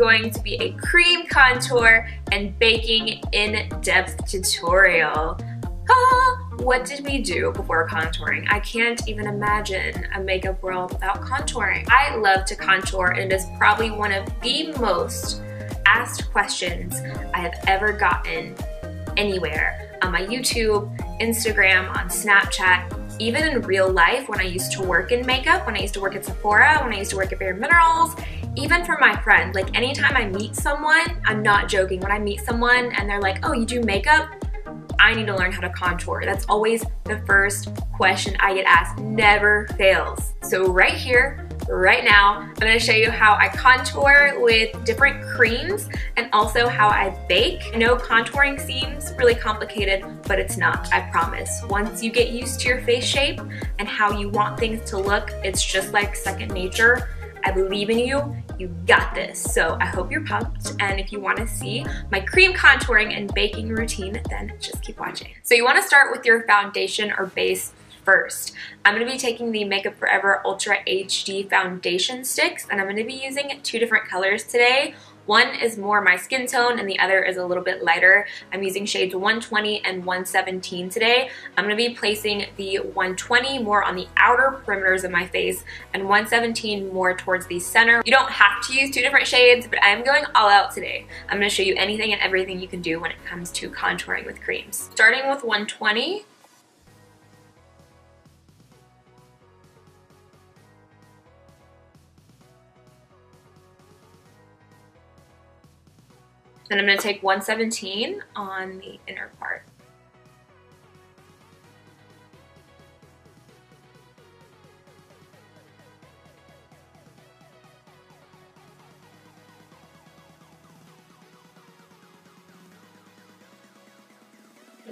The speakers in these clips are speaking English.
going to be a cream contour and baking in-depth tutorial. What did we do before contouring? I can't even imagine a makeup world without contouring. I love to contour, and it is probably one of the most asked questions I have ever gotten anywhere. On my YouTube, Instagram, on Snapchat, even in real life when I used to work in makeup, when I used to work at Sephora, when I used to work at Bare Minerals, even for my friends. Like anytime I meet someone, I'm not joking, when I meet someone and they're like, oh, you do makeup? I need to learn how to contour. That's always the first question I get asked, never fails. So right here, right now, I'm gonna show you how I contour with different creams and also how I bake. I know contouring seems really complicated, but it's not, I promise. Once you get used to your face shape and how you want things to look, it's just like second nature. I believe in you. You got this. So I hope you're pumped, and if you want to see my cream contouring and baking routine, then just keep watching. So you want to start with your foundation or base first. I'm going to be taking the Makeup Forever Ultra HD foundation sticks, and I'm going to be using two different colors today. One is more my skin tone and the other is a little bit lighter. I'm using shades 120 and 117 today. I'm going to be placing the 120 more on the outer perimeters of my face and 117 more towards the center. You don't have to use two different shades, but I'm going all out today. I'm going to show you anything and everything you can do when it comes to contouring with creams. Starting with 120. Then I'm going to take 117 on the inner part.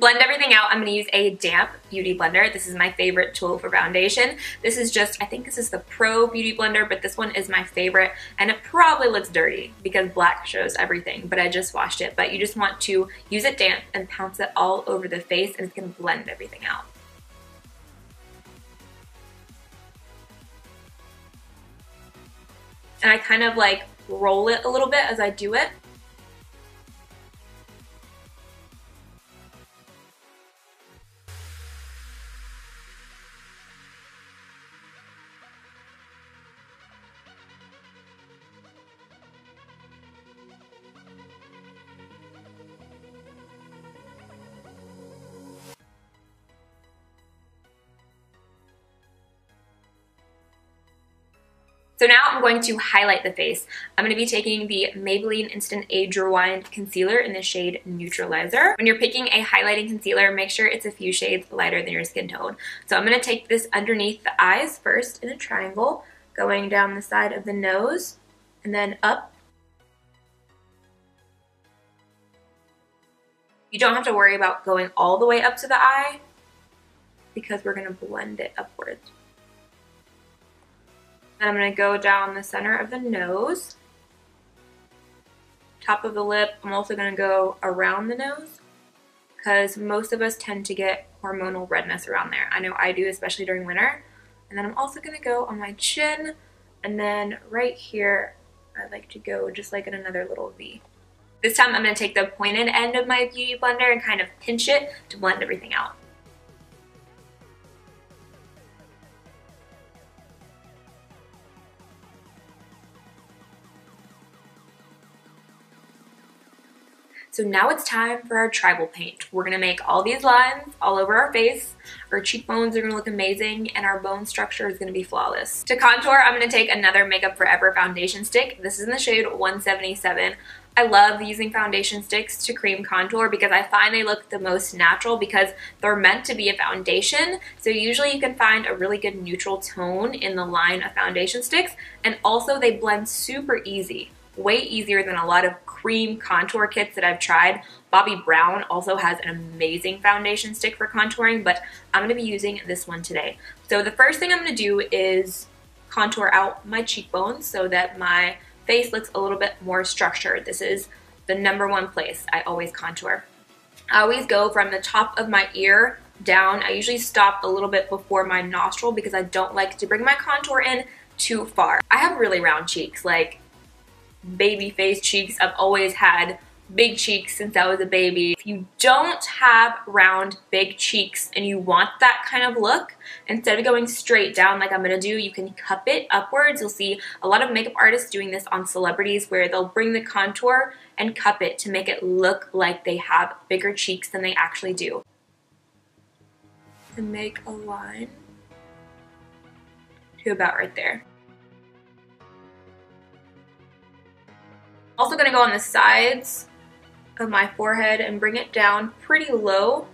Blend everything out. I'm going to use a damp beauty blender. This is my favorite tool for foundation. This is just, I think this is the Pro Beauty Blender, but this one is my favorite, and it probably looks dirty because black shows everything, but I just washed it. But you just want to use it damp and pounce it all over the face, and it's going to blend everything out. And I kind of like roll it a little bit as I do it. So now I'm going to highlight the face. I'm going to be taking the Maybelline Instant Age Rewind Concealer in the shade Neutralizer. When you're picking a highlighting concealer, make sure it's a few shades lighter than your skin tone. So I'm going to take this underneath the eyes first in a triangle, going down the side of the nose, and then up. You don't have to worry about going all the way up to the eye because we're going to blend it upwards. And I'm going to go down the center of the nose, top of the lip. I'm also going to go around the nose because most of us tend to get hormonal redness around there. I know I do, especially during winter. And then I'm also going to go on my chin, and then right here I like to go just like in another little V. This time I'm going to take the pointed end of my beauty blender and kind of pinch it to blend everything out. So now it's time for our tribal paint. We're gonna make all these lines all over our face. Our cheekbones are gonna look amazing, and our bone structure is gonna be flawless. To contour, I'm gonna take another Makeup Forever foundation stick. This is in the shade 177. I love using foundation sticks to cream contour because I find they look the most natural because they're meant to be a foundation. So usually you can find a really good neutral tone in the line of foundation sticks, and also they blend super easy. Way easier than a lot of cream contour kits that I've tried. Bobbi Brown also has an amazing foundation stick for contouring, but I'm going to be using this one today. So the first thing I'm going to do is contour out my cheekbones so that my face looks a little bit more structured. This is the #1 place I always contour. I always go from the top of my ear down. I usually stop a little bit before my nostril because I don't like to bring my contour in too far. I have really round cheeks, like baby face cheeks. I've always had big cheeks since I was a baby. If you don't have round, big cheeks and you want that kind of look, instead of going straight down like I'm gonna do, you can cup it upwards. You'll see a lot of makeup artists doing this on celebrities where they'll bring the contour and cup it to make it look like they have bigger cheeks than they actually do. And make a line to about right there. Also gonna go on the sides of my forehead and bring it down pretty low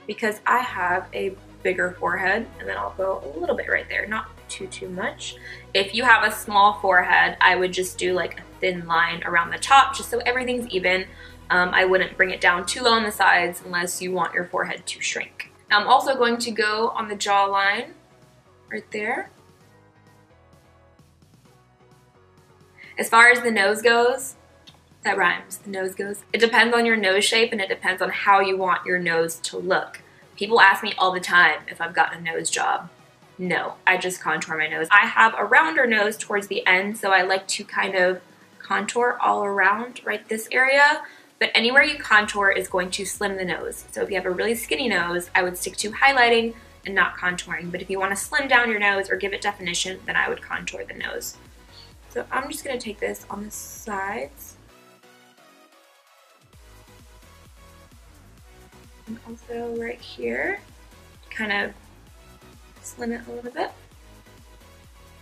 because I have a bigger forehead, and then I'll go a little bit right there, not too much. If you have a small forehead, I would just do like a thin line around the top just so everything's even. I wouldn't bring it down too low on the sides unless you want your forehead to shrink. Now I'm also going to go on the jawline right there. As far as the nose goes, that rhymes, the nose goes. It depends on your nose shape and it depends on how you want your nose to look. People ask me all the time if I've gotten a nose job. No, I just contour my nose. I have a rounder nose towards the end, so I like to kind of contour all around right this area, but anywhere you contour is going to slim the nose. So if you have a really skinny nose, I would stick to highlighting and not contouring, but if you want to slim down your nose or give it definition, then I would contour the nose. So I'm just going to take this on the sides. And also right here, kind of slim it a little bit,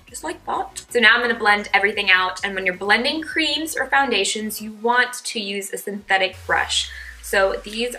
just like that. So now I'm gonna blend everything out, and when you're blending creams or foundations, you want to use a synthetic brush. So these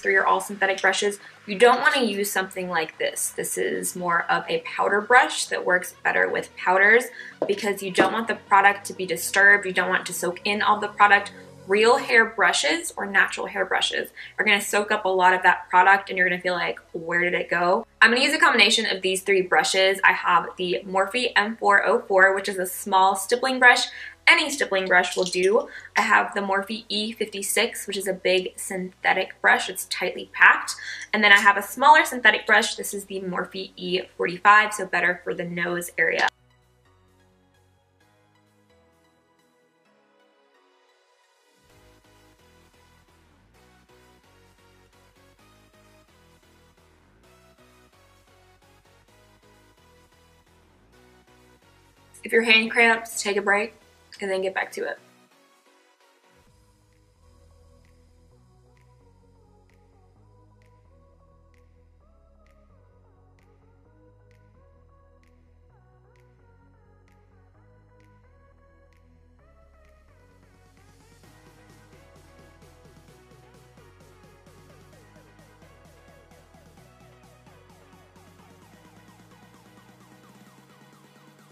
three are all synthetic brushes. You don't want to use something like this. This is more of a powder brush that works better with powders because you don't want the product to be disturbed. You don't want it to soak in all the product. Real hair brushes or natural hair brushes are going to soak up a lot of that product and you're going to feel like, where did it go? I'm going to use a combination of these three brushes. I have the Morphe M404, which is a small stippling brush. Any stippling brush will do. I have the Morphe E56, which is a big synthetic brush. It's tightly packed. And then I have a smaller synthetic brush. This is the Morphe E45, so better for the nose area. If your hand cramps, take a break and then get back to it.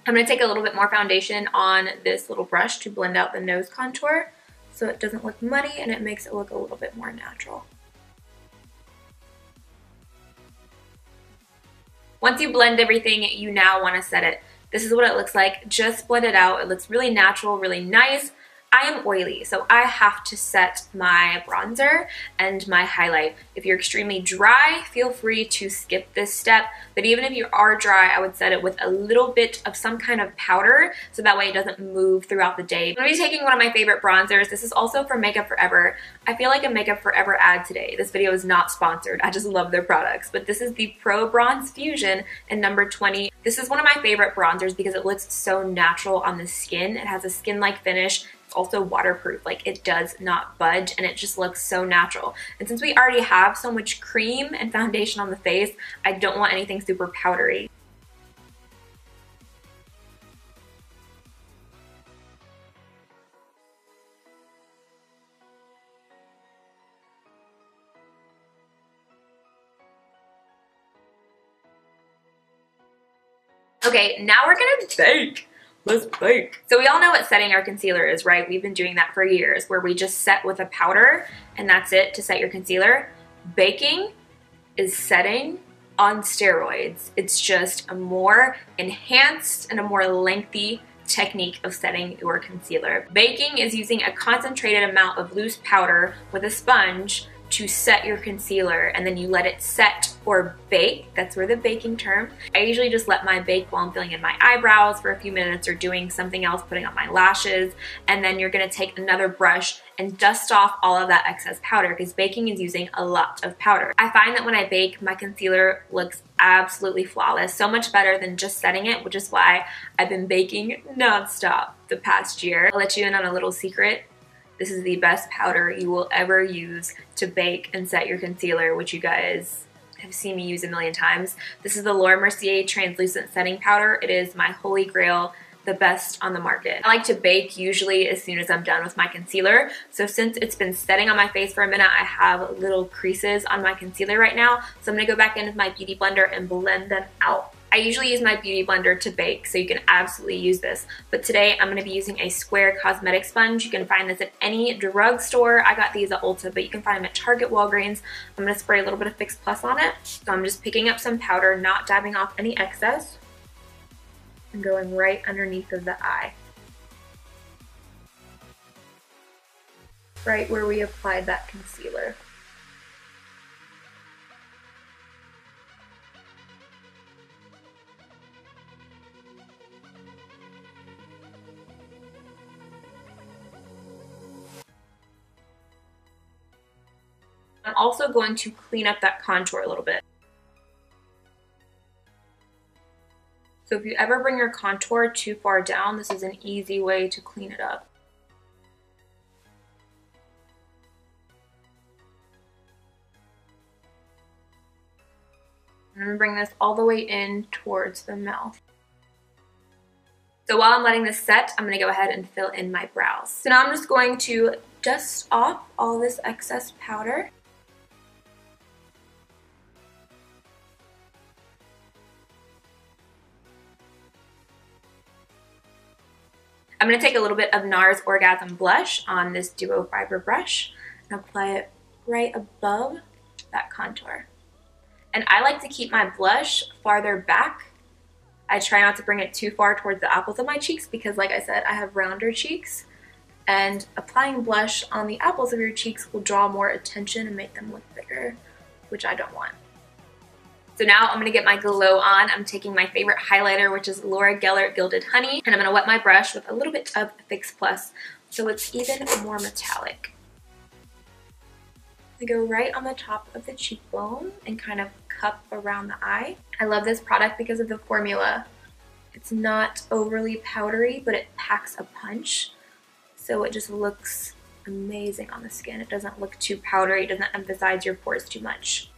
I'm going to take a little bit more foundation on this little brush to blend out the nose contour so it doesn't look muddy and it makes it look a little bit more natural. Once you blend everything, you now want to set it. This is what it looks like. Just blend it out. It looks really natural, really nice. I am oily, so I have to set my bronzer and my highlight. If you're extremely dry, feel free to skip this step, but even if you are dry, I would set it with a little bit of some kind of powder so that way it doesn't move throughout the day. I'm going to be taking one of my favorite bronzers. This is also from Makeup Forever. I feel like a Makeup Forever ad today. This video is not sponsored. I just love their products, but this is the Pro Bronze Fusion in number 20. This is one of my favorite bronzers because it looks so natural on the skin. It has a skin-like finish. Also waterproof, like it does not budge and it just looks so natural. And since we already have so much cream and foundation on the face, I don't want anything super powdery. Okay, now we're gonna bake. Let's bake. So we all know what setting our concealer is, right? We've been doing that for years, where we just set with a powder and that's it to set your concealer. Baking is setting on steroids. It's just a more enhanced and a more lengthy technique of setting your concealer. Baking is using a concentrated amount of loose powder with a sponge to set your concealer, and then you let it set or bake. That's where the baking term. I usually just let mine bake while I'm filling in my eyebrows for a few minutes or doing something else, putting on my lashes, and then you're gonna take another brush and dust off all of that excess powder because baking is using a lot of powder. I find that when I bake, my concealer looks absolutely flawless, so much better than just setting it, which is why I've been baking nonstop the past year. I'll let you in on a little secret. This is the best powder you will ever use to bake and set your concealer, which you guys have seen me use a million times. This is the Laura Mercier Translucent Setting Powder. It is my holy grail, the best on the market. I like to bake usually as soon as I'm done with my concealer. So since it's been setting on my face for a minute, I have little creases on my concealer right now. So I'm gonna go back in with my Beauty Blender and blend them out. I usually use my Beauty Blender to bake, so you can absolutely use this. But today I'm gonna be using a square cosmetic sponge. You can find this at any drugstore. I got these at Ulta, but you can find them at Target, Walgreens. I'm gonna spray a little bit of Fix Plus on it. So I'm just picking up some powder, not dabbing off any excess, and going right underneath of the eye. Right where we applied that concealer. I'm also going to clean up that contour a little bit. So if you ever bring your contour too far down, this is an easy way to clean it up. I'm going to bring this all the way in towards the mouth. So while I'm letting this set, I'm going to go ahead and fill in my brows. So now I'm just going to dust off all this excess powder. I'm going to take a little bit of NARS Orgasm Blush on this Duo Fiber brush and apply it right above that contour. And I like to keep my blush farther back. I try not to bring it too far towards the apples of my cheeks because, like I said, I have rounder cheeks. And applying blush on the apples of your cheeks will draw more attention and make them look bigger, which I don't want. So now I'm going to get my glow on. I'm taking my favorite highlighter, which is Laura Geller Gilded Honey, and I'm going to wet my brush with a little bit of Fix Plus so it's even more metallic. I go right on the top of the cheekbone and kind of cup around the eye. I love this product because of the formula. It's not overly powdery, but it packs a punch, so it just looks amazing on the skin. It doesn't look too powdery, it doesn't emphasize your pores too much.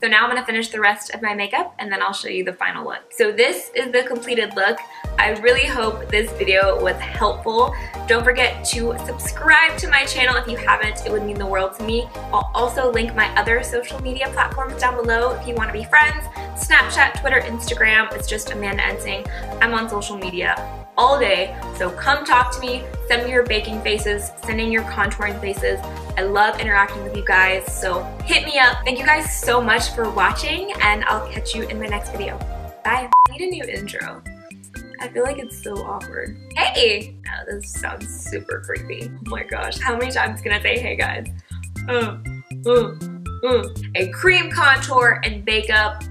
So now I'm going to finish the rest of my makeup and then I'll show you the final look. So this is the completed look. I really hope this video was helpful. Don't forget to subscribe to my channel if you haven't. It would mean the world to me. I'll also link my other social media platforms down below if you want to be friends. Snapchat, Twitter, Instagram. It's just Amanda Ensing. I'm on social media all day, so come talk to me, send me your baking faces, send in your contouring faces. I love interacting with you guys, so hit me up. Thank you guys so much for watching, and I'll catch you in my next video. Bye. I need a new intro. I feel like it's so awkward. Hey! Oh, this sounds super creepy. Oh my gosh, how many times can I say hey guys? A cream contour and bake up.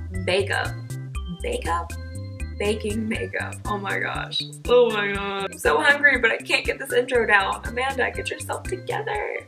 Baking makeup. Oh my gosh. Oh my god. I'm so hungry, but I can't get this intro down. Amanda, get yourself together.